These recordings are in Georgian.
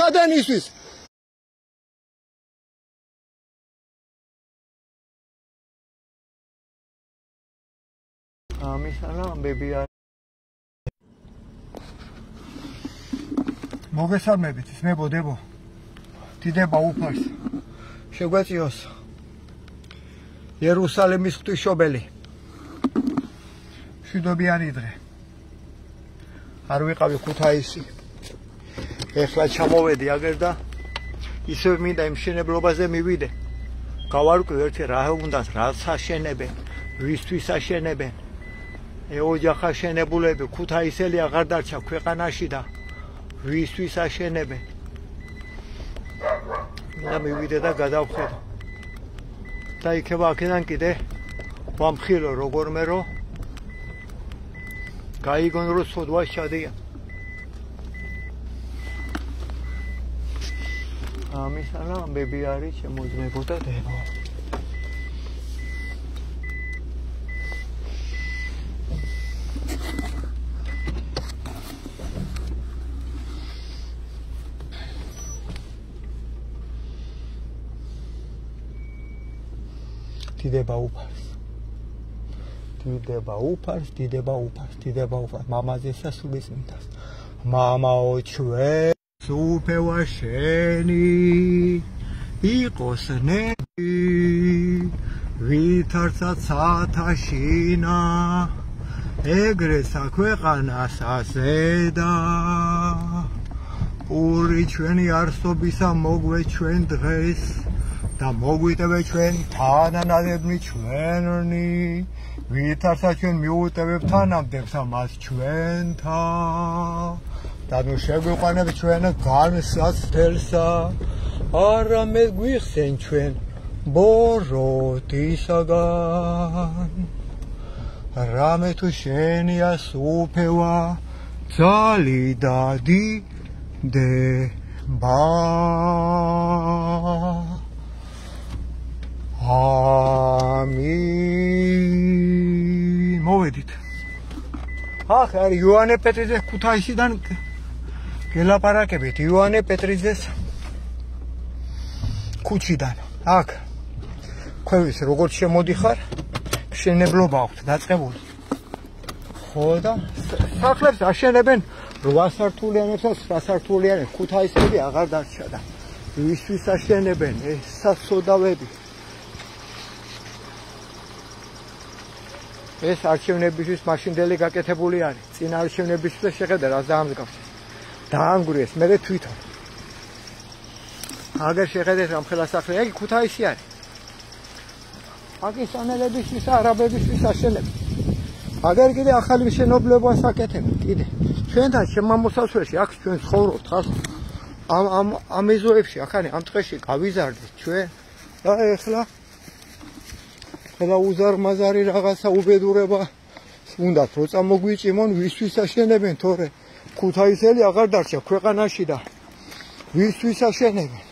სადენისთვის ამისანა ამბები არის მოგესალმებით ძმებო დებო დიდება უფალს შეგვეციოს იერუსალიმის ღვთისმშობელი მშვიდობიანი დღე არ ვიყავი ქუთაისი ეხლა ჩამოვედი აგერ და ისევ მინდა იმ მშენებლობაზე მივიდე გავარკვევ ერთი რა უნდა რაც აშენებენ ვისთვის აშენებენ ეოჯახ აშენებულები ქუთაისელი აღარ დარჩა ქვეყანაში და ვისთვის აშენებენ მინდა მივიდე და გადავხედო და იქნება აქედან კიდე ვამხილო როგორმე რომ გაიგონ რომ სოდვას ჩადიან ამისანა ამბები არის შემოძლებო და დებო დიდება უფალს მამაზე სასულის მითას მამაო ჩვენ სუფევა შენი იყოს ნები ვითარცა ცათაშინა ეგრესა ქვეყანას აზედა პური ჩვენი არსობისა მოგვე ჩვენ დღეს და მოგვიტევე ჩვენ თანანადებნი ჩვენი ვითარცა ჩვენ მიუტევებ თანამდებს ამას ჩვენთან და ნუ შეგვიყვანებ ჩვენ განსაცდელსა არამედ გვიხსენ ჩვენ ბოროტისაგან რამე თუ შენია სუფევა ძალი და დიდება ამინ მოვედით ახ არის იოანე პეტრიძეს ქუთაისიდან გელაპარაკებით იოანე პეტრიძეს ქუჩიდან აქ ქვევის როგორც შემოდიხარ მშენებლობა აქვს დაწყებული ხო და სახლებს აშენებენ 8 სართულიანებს და 9 სართულიანებს ქუთაისელი აღარ დარჩა და ვისთვის აშენებენ ეს სასოდავები ეს არჩევნებისთვის მაშინდელი გაკეთებული არის წინა არჩევნებისთვის შეხედე რა დაამსგავსეს დაანგრიეს მე თვითონ აგერ შეხედეთ რამხელა სახლი იგი ქუთაისი არის პაკისტანელებისთვის არაბებისთვის აშენებს აგერ კიდე ახალი მშენებლობას აკეთებენ კიდე ჩვენთან შემამოსასვლელში აქ ჩვენ ცხოვრობთ ხალხ ამ ეზოებში ახალი ამ ტყეში გავიზარდით ჩვენ და ეხლა და უზარმაზარი რაღაცა უბედურება უნდათ რო წამოგვიჭიმონ ვისთვის აშენებენ თორე ქუთაისელი აღარ დარჩა ქვეყანაში და ვისთვის აშენებენ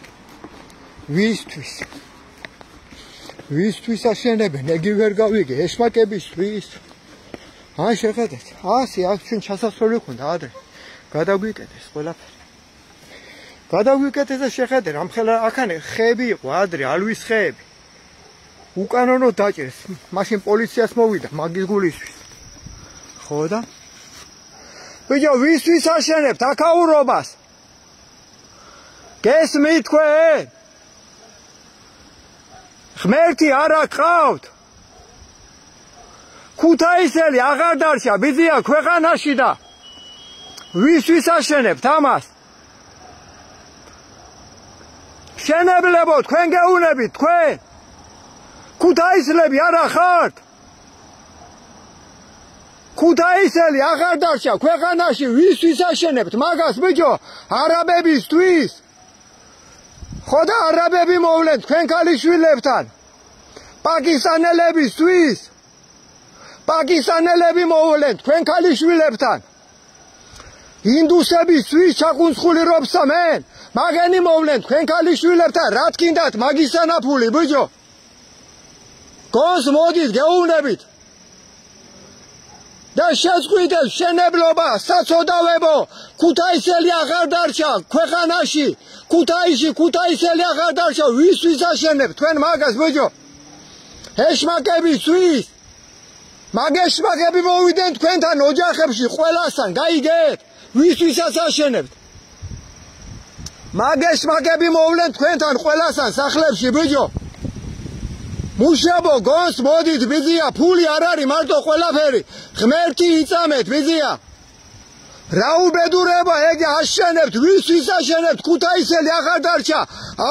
ვისთვის აშენებენ ეგი ვერ გავიგე ეშმაკებისთვის აი შეხედეთ ასე აქ ჩვენ ჩასასვლელი ქონდა ადრე გადაგვიკეთეს ყველაფერი გადაგვიკეთეს და შეხედე რამხელა აქანე ხეები იყო ადრე ალვის ხეები უკანონო დაჭერეს მაშინ პოლიციას მოვიდა მაგის გულისთვის ხო და ბიჭო ვისთვის აშენებთ აქაურობას გესმით თქვენ ღმერთი არ აკყავთ ქუთაისელი აღარ დარჩა ბიძია ქვეყანაში და ვისთვის აშენებთ ამას შენებლებო თქვენ გეუნებით თქვენ ქუთაისლები არა ხართ ქუთაისელი აღარ დარჩა ქვეყანაში ვისთვის აშენებთ მაგას ბიჭო არაბებისთვის ხო და არაბები მოვლენ თქვენ ქალიშვილებთან პაკისტანელებისთვის პაკისტანელები მოვლენ თქვენ ქალიშვილებთან ინდუსებისთვის ჩაკუნცხული რობსამენ მაგენი მოვლენ თქვენ ქალიშვილებთან რა თქინდათ მაგისანაფული ბიჭო გონს მოდით გეუბნებით და შეწყვიტებს შენებლობა, საცოდავებო, ქუთაისელი აღარ დარჩა ქვეყანაში, ქუთაისელი აღარ დარჩა, ვისთვის აშენებ თქვენ მაგას ბიჭო? ეშმაკებისთვის. მაგეშმაკები მოვიდნენ თქვენთან ოჯახებში ყველასთან, გაიგეთ? ვისთვისაც აშენებთ? მაგეშმაკები მოვლენ თქვენთან ყველასთან სახლებში ბიჭო. მუშაბო გონს მოდით ბიძია, ფული არ არის მარტო ყველაფერი, ღმერთი იწამეთ ბიძია. რა უბედურება ეგ აშენებთ, ვისთვის აშენებთ, ქუთაისელი აღარ დარჩა,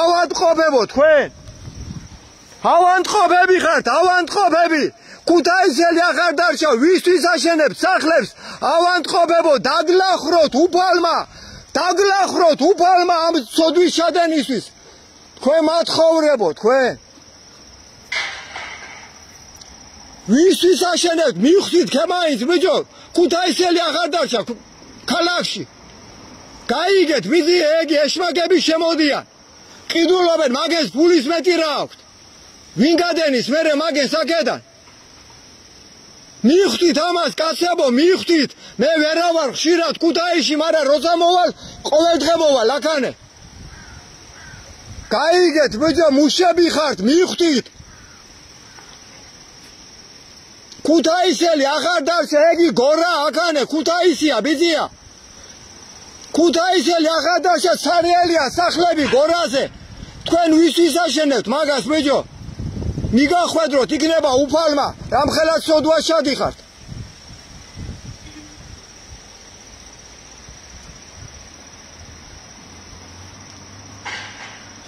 ავადმყოფებო თქვენ. ავადმყოფები ხართ, ავადმყოფები. ქუთაისელი აღარ დარჩა, ვისთვის აშენებთ სახლებს, ავადმყოფებო, დაგლახროთ უფალმა, დაგლახროთ უფალმა ამ ცოდვის ჩადენისთვის. თქვენ მათხოვრებო, თქვენ. ვისთვის აშენებთ, მივხვდით ქემაინც ბიჭო, ქუთაისელი აღარ დარჩა ქალაქში. გაიგეთ, ვიზი ეგ ეშმაკები შემოდიან. ყიდულობენ, მაგეს ფულის მეტი რა აქვთ. ვინ გადენის მერე მაგეს აქედან? მივხვდით ამას კაცებო, მივხვდით. მე ვერა ვარ ხშირად ქუთაისში, მაგრამ როცა მოვალ, ყოველდღე მოვალ აქანე. გაიგეთ, ბიჭო, მუშები ხართ, მივხვდით. ქუთაისელი აღარ დარჩა, ეგი გორა აქანე, ქუთაისია ბიძია. ქუთაისელი აღარ დარჩა, სარიელია სახლები გორაზე. თქვენ ვისთვის აშენებთ მაგას ბიჭო? მიგახვედროთ, იქნება უფალმა, რამხელა ცოდვა შადიხართ.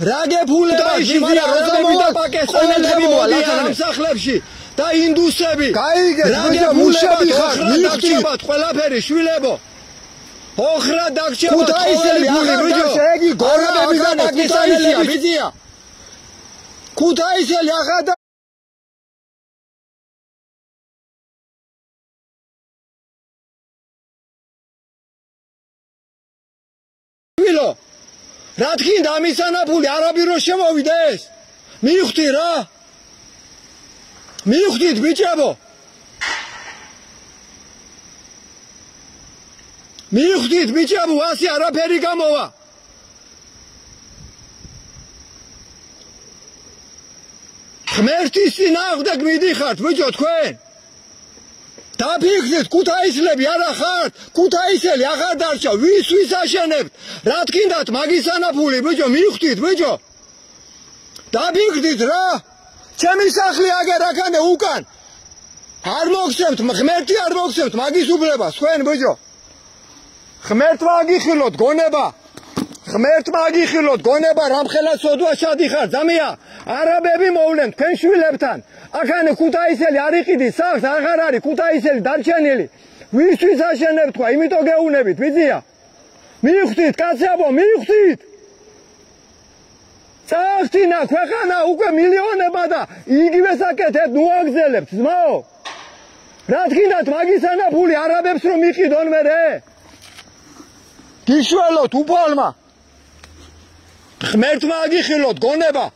რა გეფულება ვიზია, როცა მოვა პაკისტანელები მოდიან ამ სახლებში და ინდუსები. გაიგეთ, ბიჭო, მუშები ხართ, მივხვდით ყველაფერი შვილებო. ოხრა დაგჭება ქუთაისელი ფული ბიჭო, ეგი გორაბები და პაკისტანელები ბიძია. ქუთაისელი აღარ ვილო. რა თქინდა ამისანა ფული არაბირო შემოვიდეს? მივხვდი რა. მივხვდით ბიჭებო. მივხვდით ბიჭებო, ასე არაფერი გამოვა. ღმერთის წინააღმდეგ მიდიხართ ბიჭო თქვენ. დაფიქრდით, ქუთაისლები არა ხართ, ქუთაისელი აღარ დარჩა, ვისთვის აშენებთ? რა თქინდათ მაგისანა ფული ბიჭო, მივხვდით ბიჭო. დაფიქრდით რა. ჩემი სახლი აგერ აქანე უკან. არ მოგცემთ, ღმერთი არ მოგცემთ მაგის უბლებას თქვენ ბიჭო. ღმერთმა აგიხილოთ გონება. ღმერთმა აგიხილოთ გონება, რამხელა ცოდვა შადიხარ ზამია. არაბები მოვლენ თქვენ შვილებთან. აქანე ქუთაისელი არ იყიდით სახლს, აღარ არის ქუთაისელი დარჩენილი. ვისთვის აშენებთ თქვა, იმიტომ გეუნებით ბიძია. მივხვდით კაცებო, მივხვდით. წახტინა ქვეყანა უკვე მილიონება და იგივეს აკეთებთ, ნუ აგზელებთ ძმაო. რა თქინდათ მაგისანა ფული არაბებს რომ იყიდონ მერე? გიშველოთ უფალმა. ღმერთმა აგიხილოთ გონება.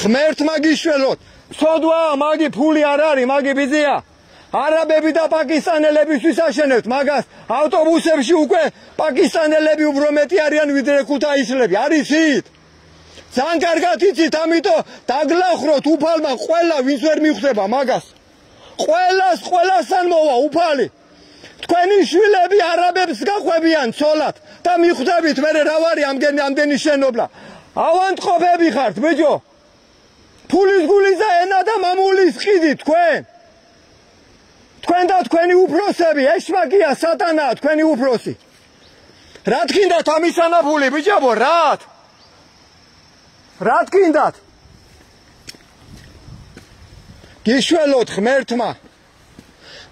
ღმერთმა გიშველოთ. ცოდვა მაგი ფული არ არის, მაგი ბიძია. არაბები და პაკისტანელებისთვის აშენებთ მაგას. ავტობუსებში უკვე პაკისტანელები უფრო მეტი არიან ვიდრე ქუთაისლები. არიცით? ძალიან კარგად იცით, ამიტომ დაგლახროთ უფალმა ყველა ვინც ვერ მიხვდება მაგას. ყველასთან მოვა უფალი. თქვენი შვილები არაბებს გახვებიან ცოლად და მიხვდებით მერე რა ვარი ამდენი შენობლა. ავადმყოფები ხართ ბიჭო. ფულის გულისა ენა და მამულის ყიდით თქვენ. თქვენ და თქვენი უფროსები, ეშმაკია სატანაა თქვენი უფროსი. რა თქინდათ ამისანა ფული ბიჭებო, რათ? რა თქინდათ? გიშველოთ ღმერთმა.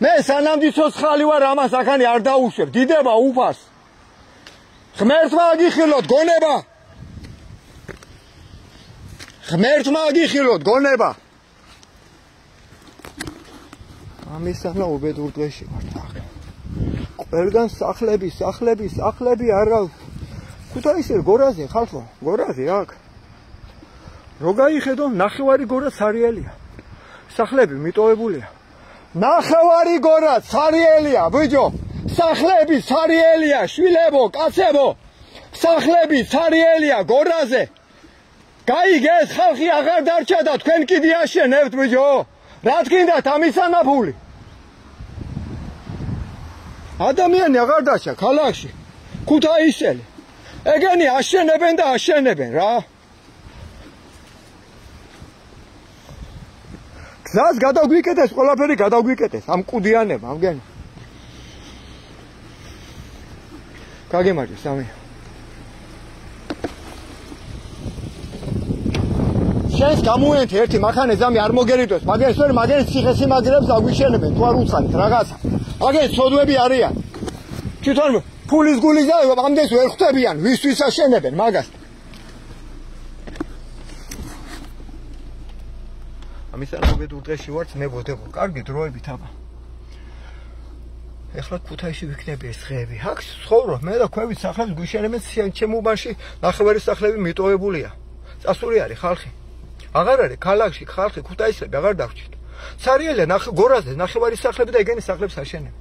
მე სანამდისოს ხალი ვარ, ამას აქანი არ დაუშვებ, დიდება უფას. ღმერთმა აგიხილოთ გონება. ღმერთმა აგიხილოთ გონება. ამისანა უბედურ დღეში ვართ აქ. ყველგან სახლები არა. ქუთაისელ გორაზე ხალხო, გორაზე აქ. რო გაიხედო, ნახევარი გორა სარიელია. სახლები მიტოვებულია. ნახევარი გორა ცარიელია ბიჭო სახლები ცარიელია შვილებო კაცებო სახლები ცარიელია გორაზე გაიგეს ხალხი აღარ დარჩა და თქვენ კიდე აშენებთ ბიჭო რა თქინდათ ამისა ნაფული ადამიანი აღარ დარჩა ქალაქში ქუთაისელი ეგენი აშენებენ და აშენებენ რა გზას გადაგვიკეთეს ყველაფერი გადაგვიკეთეს ამ კუდიანებმა ამგენი გაგემარჯოს სამი შენს გამოენთ ერთი მახანე ზამი არ მოგერიდოს მაგას ვერ მაგას ციხესიმაგრებს აგვიშენებენ თუ არ უცხანით რაღაცა მაგას ცოდვები არიან თვითონ ფულის გულის და ამდენს ვერ ხვდებიან ვისთვის აშენებენ მაგას ამისანა მოგეთ უდღეში ვართ მე ვოდებო კარგი დროებით აბა ეხლა ქუთაისში ვიქნები ეს დღეები აქ ცხოვრობ მე და ქვევით სახლებს გვიშენებენ ჩემ უბანში ნახევარი სახლები მიტოვებულია წასული არის ხალხი აღარ არის ქალაქში ხალხი ქუთაისები აღარ დავრჩით ცარიელია გორაზე ნახევარი სახლები და ეგენი სახლებს აშენებენ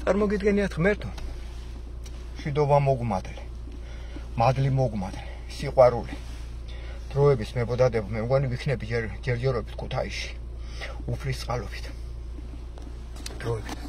წარმოგიდგენიათ ღმერთო მშვიდობა მოგმადლე მადლი მოგმადლე სიყვარული დროების მებოდადებო მე მგონი ვიქნები ჯერჯერობით ქუთაისში უფლის წყალობით დროებით